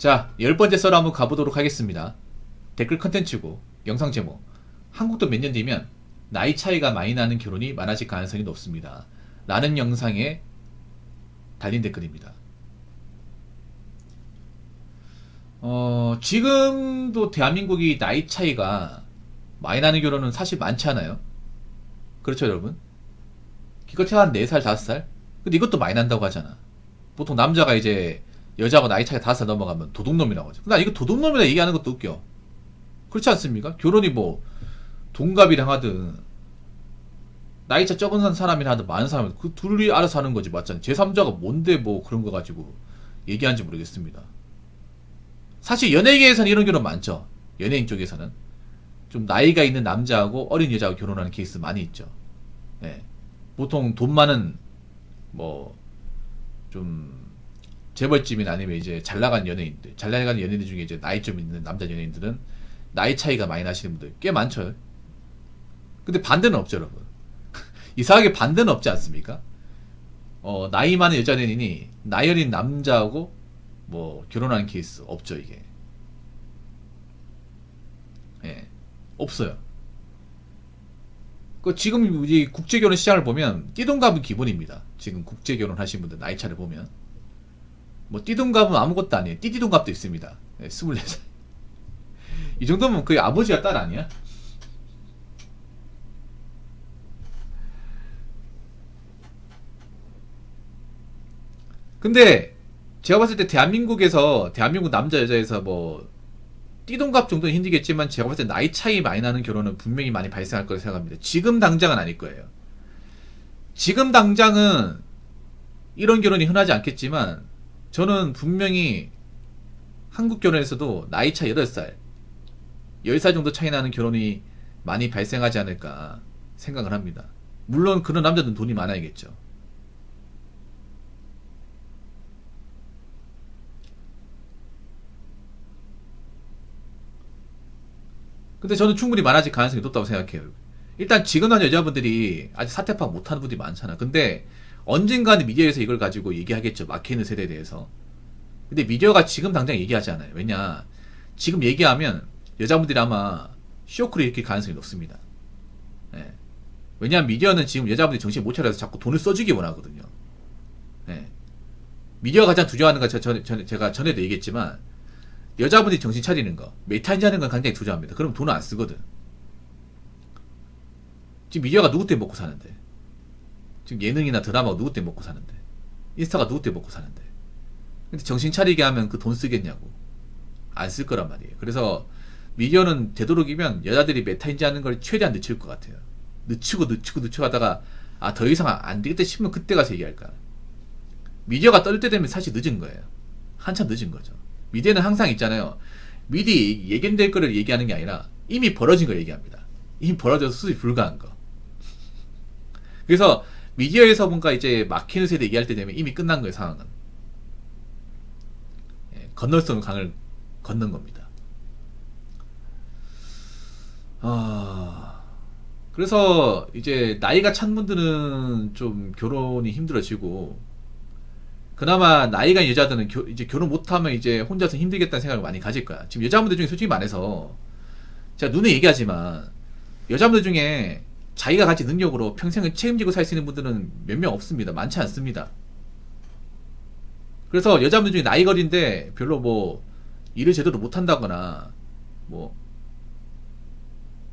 자, 10번째 썰 한번 가보도록 하겠습니다. 댓글 컨텐츠고 영상 제목, 한국도 몇 년 뒤면 나이 차이가 많이 나는 결혼이 많아질 가능성이 높습니다 라는 영상에 달린 댓글입니다. 지금도 대한민국이 나이 차이가 많이 나는 결혼은 사실 많지 않아요? 그렇죠 여러분? 기껏해야 한 4살 5살? 근데 이것도 많이 난다고 하잖아. 보통 남자가 이제 여자하고 나이 차이가 5살 넘어가면 도둑놈이라고 하죠. 나 이거 도둑놈이라 얘기하는 것도 웃겨. 그렇지 않습니까? 결혼이 뭐 동갑이랑 하든 나이차 적은 사람이랑 하든 많은 사람이 그 둘이 알아서 하는 거지 맞잖아. 제3자가 뭔데 뭐 그런 거 가지고 얘기하는지 모르겠습니다. 사실 연예계에서는 이런 결혼 많죠. 연예인 쪽에서는 좀 나이가 있는 남자하고 어린 여자하고 결혼하는 케이스 많이 있죠. 네. 보통 돈 많은 뭐 좀 재벌집이나 아니면 이제 잘 나간 연예인들, 잘 나간 연예인들 중에 이제 나이 좀 있는 남자 연예인들은 나이 차이가 많이 나시는 분들 꽤 많죠. 근데 반대는 없죠, 여러분. 이상하게 반대는 없지 않습니까? 나이 많은 여자 연예인이 나이 어린 남자하고 뭐 결혼하는 케이스 없죠, 이게. 예. 없어요. 지금 이 국제결혼 시장을 보면 띠동갑은 기본입니다. 지금 국제결혼 하신 분들 나이 차를 보면 뭐 띠동갑은 아무것도 아니에요. 띠띠동갑도 있습니다. 네, 24살. 이 정도면 거의 아버지와 딸 아니야? 근데 제가 봤을 때 대한민국 남자 여자에서 뭐 띠동갑 정도는 힘들겠지만 제가 봤을 때 나이 차이 많이 나는 결혼은 분명히 많이 발생할 거라고 생각합니다. 지금 당장은 아닐 거예요. 지금 당장은 이런 결혼이 흔하지 않겠지만 저는 분명히 한국 결혼에서도 나이 차 8살 10살 정도 차이 나는 결혼이 많이 발생하지 않을까 생각을 합니다. 물론 그런 남자들은 돈이 많아야겠죠. 근데 저는 충분히 많아질 가능성이 높다고 생각해요. 일단 지금 한 여자분들이 아직 사태 파악 못하는 분들이 많잖아. 근데 언젠가는 미디어에서 이걸 가지고 얘기하겠죠. 막히는 세대에 대해서. 근데 미디어가 지금 당장 얘기하지 않아요. 왜냐, 지금 얘기하면 여자분들이 아마 쇼크를 일으킬 가능성이 높습니다. 예. 왜냐하면 미디어는 지금 여자분들이 정신 못 차려서 자꾸 돈을 써주기 원하거든요. 예. 미디어가 가장 두려워하는 거 제가 전에도 얘기했지만 여자분들이 정신 차리는 거, 메타인지 하는 건 굉장히 두려워합니다. 그럼 돈을 안 쓰거든. 지금 미디어가 누구 때문에 먹고 사는데? 지금 예능이나 드라마가 누구 때문에 먹고 사는데? 인스타가 누구 때문에 먹고 사는데? 근데 정신 차리게 하면 그 돈 쓰겠냐고. 안 쓸 거란 말이에요. 그래서 미디어는 되도록이면 여자들이 메타인지 하는 걸 최대한 늦출 것 같아요. 늦추고 하다가 더 이상 안 되겠다 싶으면 그때 가서 얘기할까. 미디어가 떨 때 되면 사실 늦은 거예요. 한참 늦은 거죠. 미디어는 항상 있잖아요. 미리 예견될 거를 얘기하는 게 아니라 이미 벌어진 걸 얘기합니다. 이미 벌어져서 수습이 불가한 거. 그래서 미디어에서 뭔가 이제 막히는 세대 얘기할 때 되면 이미 끝난 거예요, 상황은. 예, 건널 수 없는 강을 건넌 겁니다. 그래서 이제 나이가 찬 분들은 좀 결혼이 힘들어지고, 그나마 나이가 있는 여자들은 이제 결혼 못하면 이제 혼자서 힘들겠다는 생각을 많이 가질 거야. 지금 여자분들 중에 솔직히 말해서 제가 눈에 얘기하지만 여자분들 중에 자기가 가진 능력으로 평생을 책임지고 살 수 있는 분들은 몇 명 없습니다. 많지 않습니다. 그래서 여자분들 중에 나이 거리인데 별로 뭐 일을 제대로 못한다거나 뭐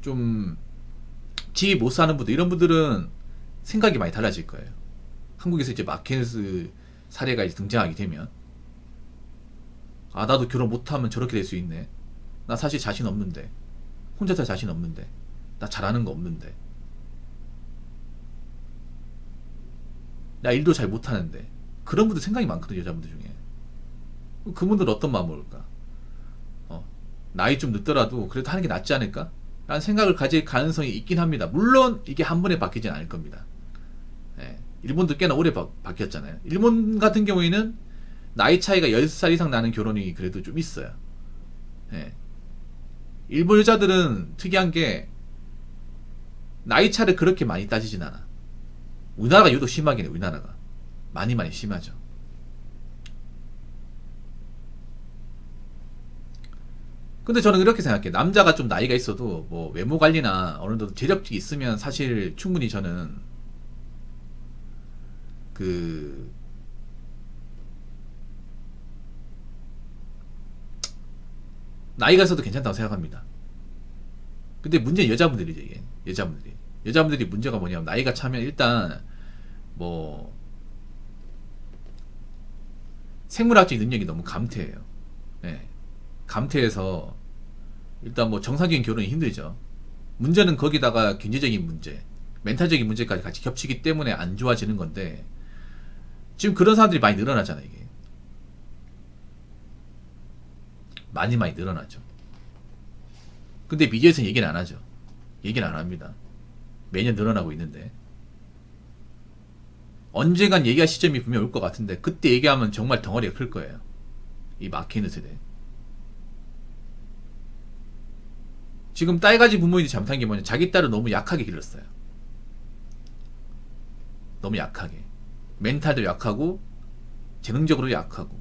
좀 집이 못 사는 분들, 이런 분들은 생각이 많이 달라질 거예요. 한국에서 이제 마케스 사례가 이제 등장하게 되면, 나도 결혼 못하면 저렇게 될 수 있네. 나 사실 자신 없는데, 혼자 살 자신 없는데, 나 잘하는 거 없는데, 나 일도 잘 못하는데. 그런 분들 생각이 많거든요, 여자분들 중에. 그분들은 어떤 마음을 먹을까? 나이 좀 늦더라도 그래도 하는 게 낫지 않을까? 라는 생각을 가질 가능성이 있긴 합니다. 물론 이게 한 번에 바뀌진 않을 겁니다. 예. 일본도 꽤나 오래 바뀌었잖아요. 일본 같은 경우에는 나이 차이가 10살 이상 나는 결혼이 그래도 좀 있어요. 예. 일본 여자들은 특이한 게 나이 차를 그렇게 많이 따지진 않아. 우리나라가 유독 심하긴 해. 우리나라가 많이 심하죠. 근데 저는 이렇게 생각해요. 남자가 좀 나이가 있어도 뭐 외모 관리나 어느 정도 재력이 있으면 사실 충분히 저는 그 나이가 있어도 괜찮다고 생각합니다. 근데 문제는 여자분들이죠, 이게. 여자분들이 문제가 뭐냐면 나이가 차면 일단 뭐 생물학적인 능력이 너무 감퇴해요. 예. 감퇴해서 일단 뭐 정상적인 결혼이 힘들죠. 문제는 거기다가 경제적인 문제, 멘탈적인 문제까지 같이 겹치기 때문에 안 좋아지는 건데 지금 그런 사람들이 많이 늘어나잖아요, 이게. 많이 늘어나죠. 근데 미디어에서는 얘기는 안 하죠. 얘기는 안 합니다. 매년 늘어나고 있는데 언젠간 얘기할 시점이 분명 올 것 같은데 그때 얘기하면 정말 덩어리가 클 거예요. 이 막히는 세대. 지금 딸 가진 부모님이 잘못한 게 뭐냐, 자기 딸을 너무 약하게 길렀어요. 너무 약하게. 멘탈도 약하고 재능적으로 약하고.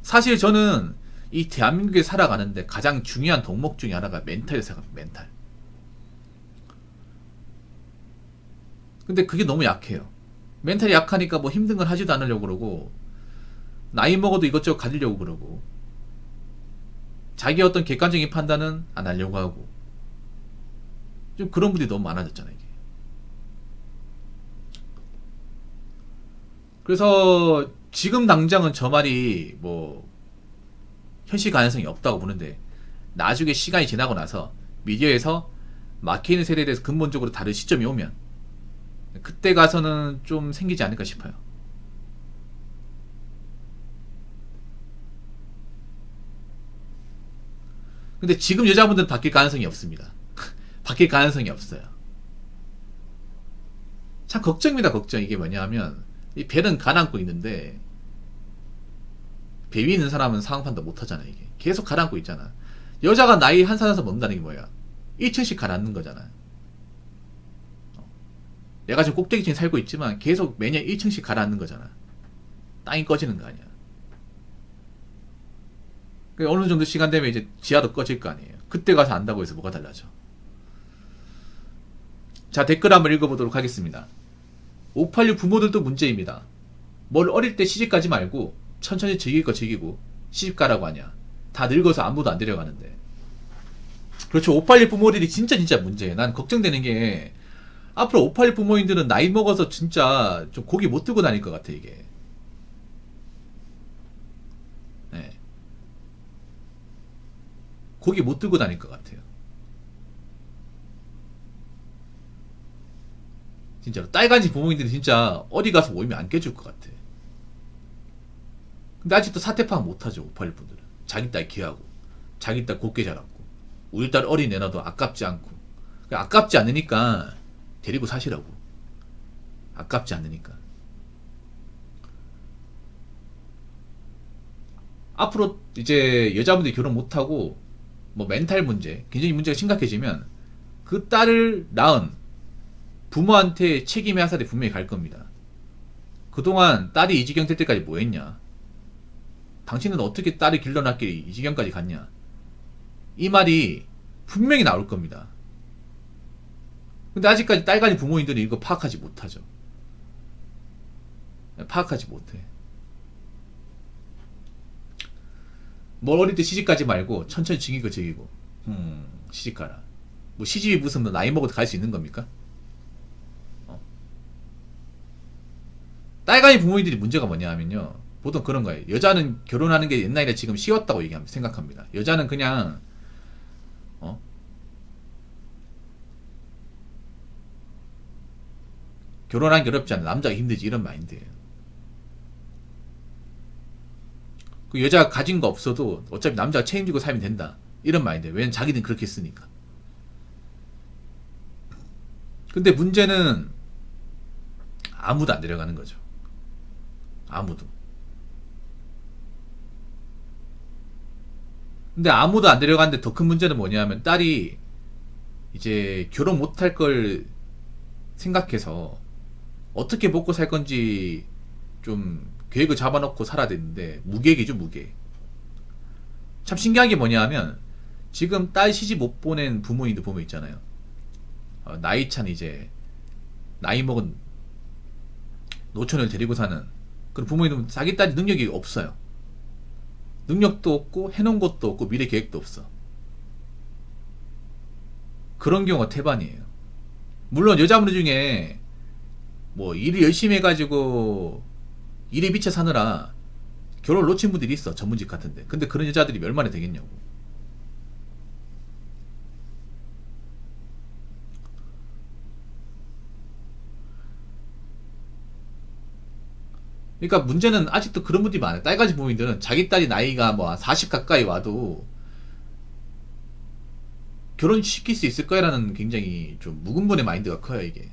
사실 저는 이 대한민국에 살아가는데 가장 중요한 덕목 중에 하나가 멘탈이라고 생각합니다. 멘탈. 근데 그게 너무 약해요. 멘탈이 약하니까 뭐 힘든 걸 하지도 않으려고 그러고 나이 먹어도 이것저것 가지려고 그러고 자기 어떤 객관적인 판단은 안 하려고 하고 좀 그런 분들이 너무 많아졌잖아요, 이게. 그래서 지금 당장은 저 말이 뭐 현실 가능성이 없다고 보는데 나중에 시간이 지나고 나서 미디어에서 막히는 세대에 대해서 근본적으로 다른 시점이 오면 그때 가서는 좀 생기지 않을까 싶어요. 근데 지금 여자분들은 바뀔 가능성이 없습니다. 바뀔 가능성이 없어요. 참 걱정입니다, 걱정. 이게 뭐냐면 이 배는 가라앉고 있는데 배 위에 있는 사람은 상황 판단 못 하잖아. 이게 계속 가라앉고 있잖아. 여자가 나이 한 살에서 먹는다는 게 뭐야? 1층씩 가라앉는 거잖아. 내가 지금 꼭대기층에 살고 있지만 계속 매년 1층씩 가라앉는 거잖아. 땅이 꺼지는 거 아니야. 어느 정도 시간 되면 이제 지하도 꺼질 거 아니에요. 그때 가서 안다고 해서 뭐가 달라져. 자, 댓글 한번 읽어보도록 하겠습니다. 586 부모들도 문제입니다. 뭘 어릴 때 시집가지 말고 천천히 즐길 거 즐기고 시집가라고 하냐. 다 늙어서 아무도 안 데려가는데. 그렇죠. 586 부모들이 진짜 문제예요. 난 걱정되는 게 앞으로 586 부모님들은 나이 먹어서 진짜 좀 고기 못 들고 다닐 것 같아, 이게. 네. 고기 못 들고 다닐 것 같아요. 진짜로. 딸 가진 부모님들이 진짜 어디 가서 모이면 안 깨줄 것 같아. 근데 아직도 사태 파악 못하죠, 586 분들은. 자기 딸 귀하고, 자기 딸 곱게 자랐고, 우리 딸 어린 내놔도 아깝지 않고. 아깝지 않으니까 데리고 사시라고. 아깝지 않으니까. 앞으로 이제 여자분들이 결혼 못하고 뭐 멘탈 문제, 굉장히 문제가 심각해지면 그 딸을 낳은 부모한테 책임의 하사리 분명히 갈 겁니다. 그동안 딸이 이 지경 될 때까지 뭐 했냐? 당신은 어떻게 딸을 길러놨길래 이 지경까지 갔냐? 이 말이 분명히 나올 겁니다. 근데 아직까지 딸 가진 부모님들이 이거 파악하지 못하죠. 파악하지 못해. 뭘 어릴 때 시집가지 말고 천천히 즐기고 시집가라. 뭐 시집이 무슨 뭐 나이 먹어도 갈 수 있는 겁니까? 딸 가진 부모님들이 문제가 뭐냐 하면요, 보통 그런 거예요. 여자는 결혼하는 게 옛날에 지금 쉬웠다고 생각합니다. 여자는 그냥 결혼하는 게 어렵지 않아, 남자가 힘들지, 이런 마인드예요. 그 여자가 가진 거 없어도 어차피 남자가 책임지고 살면 된다, 이런 마인드예요. 왜냐면 자기는 그렇게 했으니까. 근데 문제는 아무도 안 데려가는 거죠. 아무도. 근데 아무도 안 데려가는데 더 큰 문제는 뭐냐면 딸이 이제 결혼 못할 걸 생각해서 어떻게 먹고 살 건지 좀 계획을 잡아놓고 살아야 되는데 무계획이죠, 무계획. 참 신기한 게 뭐냐 하면 지금 딸 시집 못 보낸 부모님들 보면 있잖아요. 나이 찬 이제 나이 먹은 노처녀를 데리고 사는 그런 부모님들은 자기 딸이 능력이 없어요. 능력도 없고 해놓은 것도 없고 미래 계획도 없어. 그런 경우가 태반이에요. 물론 여자분들 중에 뭐 일을 열심히 해가지고 일에 미쳐 사느라 결혼을 놓친 분들이 있어. 전문직 같은데. 근데 그런 여자들이 얼마나 되겠냐고. 그러니까 문제는 아직도 그런 분들이 많아요. 딸까지 부모님들은 자기 딸이 나이가 뭐 40 가까이 와도 결혼시킬 수 있을 거야라는 굉장히 좀 무근분의 마인드가 커요, 이게.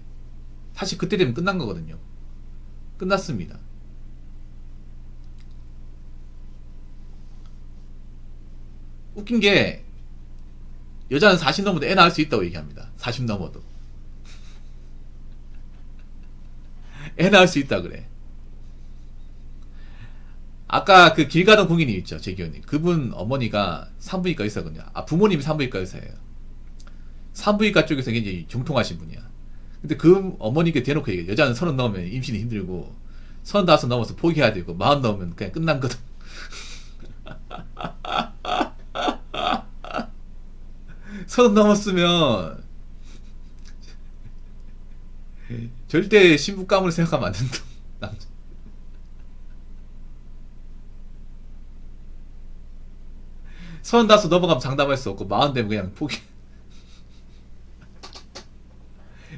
사실 그때 되면 끝난 거거든요. 끝났습니다. 웃긴 게 여자는 40 넘어도 애 낳을 수 있다고 얘기합니다. 40 넘어도 애 낳을 수 있다 그래. 아까 그 길 가던 공인님 있죠, 재기현님. 그분 어머니가 산부인과 의사거든요. 아, 부모님이 산부인과 의사예요. 산부인과 쪽에서 굉장히 정통하신 분이야. 근데 그 어머니께 대놓고 얘기해. 여자는 30 넘으면 임신이 힘들고 35 넘어서 포기해야 되고 40 넘으면 그냥 끝난 거든. 30 넘었으면 절대 신부감을 생각하면 안 된다. 남자. 35 넘어가면 장담할 수 없고 40 되면 그냥 포기.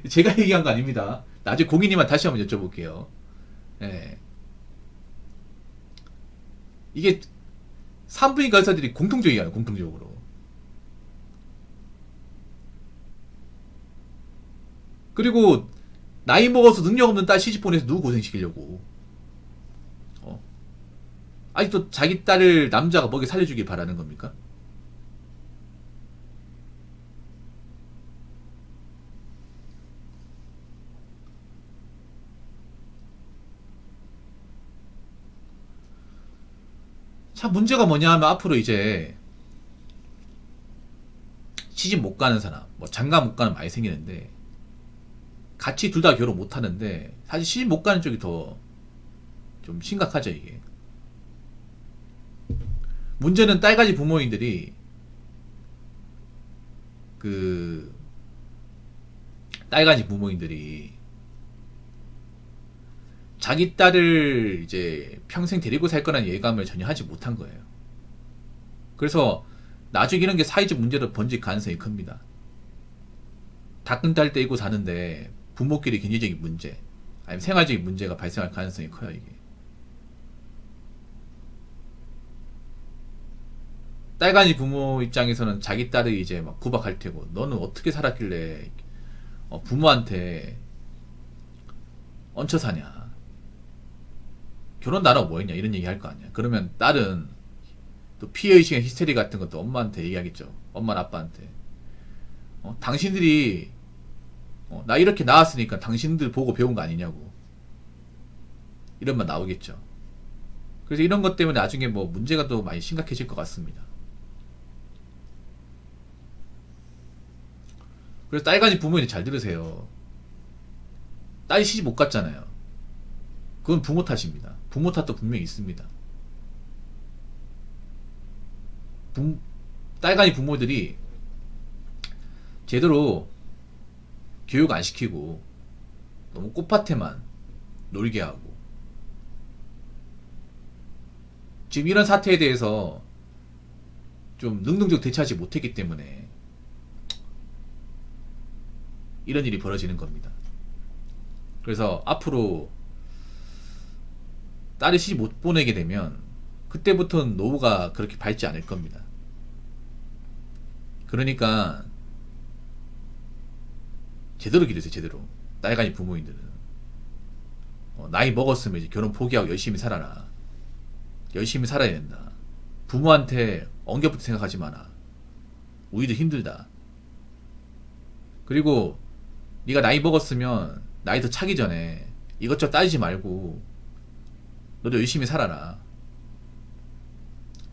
제가 얘기한 거 아닙니다. 나중에 공인님한테 다시 한번 여쭤볼게요. 예. 이게 산부인과 의사들이 공통적이에요. 공통적으로. 그리고 나이 먹어서 능력 없는 딸 시집 보내서 누구 고생시키려고. 아직도 자기 딸을 남자가 먹여 살려주길 바라는 겁니까? 참 문제가 뭐냐 하면 앞으로 이제 시집 못 가는 사람, 뭐 장가 못 가는 많이 생기는데 같이 둘 다 결혼 못 하는데 사실 시집 못 가는 쪽이 더 좀 심각하죠, 이게. 문제는 딸가지 부모님들이 그 딸가지 부모님들이 자기 딸을 이제 평생 데리고 살 거라는 예감을 전혀 하지 못한 거예요. 그래서 나중에 이런 게 사회적 문제로 번질 가능성이 큽니다. 닭끈달 떼고 사는데 부모끼리 경제적인 문제, 아니면 생활적인 문제가 발생할 가능성이 커요, 이게. 딸간이 부모 입장에서는 자기 딸을 이제 막 구박할 테고, 너는 어떻게 살았길래 부모한테 얹혀 사냐, 결혼 나라고 뭐 했냐, 이런 얘기 할 거 아니야. 그러면 딸은 또 피해의식이나 히스테리 같은 것도 엄마한테 얘기하겠죠. 엄마나 아빠한테. 당신들이 나 이렇게 나왔으니까 당신들 보고 배운 거 아니냐고, 이런 말 나오겠죠. 그래서 이런 것 때문에 나중에 뭐 문제가 또 많이 심각해질 것 같습니다. 그래서 딸간이 부모님 잘 들으세요. 딸이 시집 못 갔잖아요. 그건 부모 탓입니다. 부모 탓도 분명히 있습니다. 딸간이 부모들이 제대로 교육 안 시키고 너무 꽃밭에만 놀게 하고, 지금 이런 사태에 대해서 좀 능동적 대처하지 못했기 때문에 이런 일이 벌어지는 겁니다. 그래서 앞으로 딸이 시집 못 보내게 되면 그때부터는 노후가 그렇게 밝지 않을 겁니다. 그러니까 제대로 기르세요, 제대로. 딸간이 부모님들은 나이 먹었으면 이제 결혼 포기하고 열심히 살아라. 열심히 살아야 된다. 부모한테 엉겨붙을 생각하지 마라. 우리도 힘들다. 그리고 네가 나이 먹었으면 나이 더 차기 전에 이것저것 따지지 말고 너도 열심히 살아라.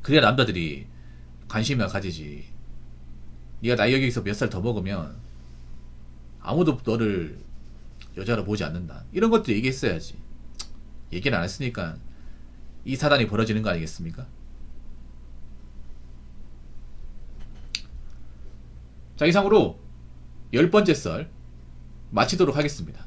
그래야 남자들이 관심이나 가지지. 네가 나이 여기서 몇 살 더 먹으면 아무도 너를 여자로 보지 않는다. 이런 것도 얘기했어야지. 얘기를 안 했으니까 이 사단이 벌어지는 거 아니겠습니까? 자, 이상으로 10번째 썰 마치도록 하겠습니다.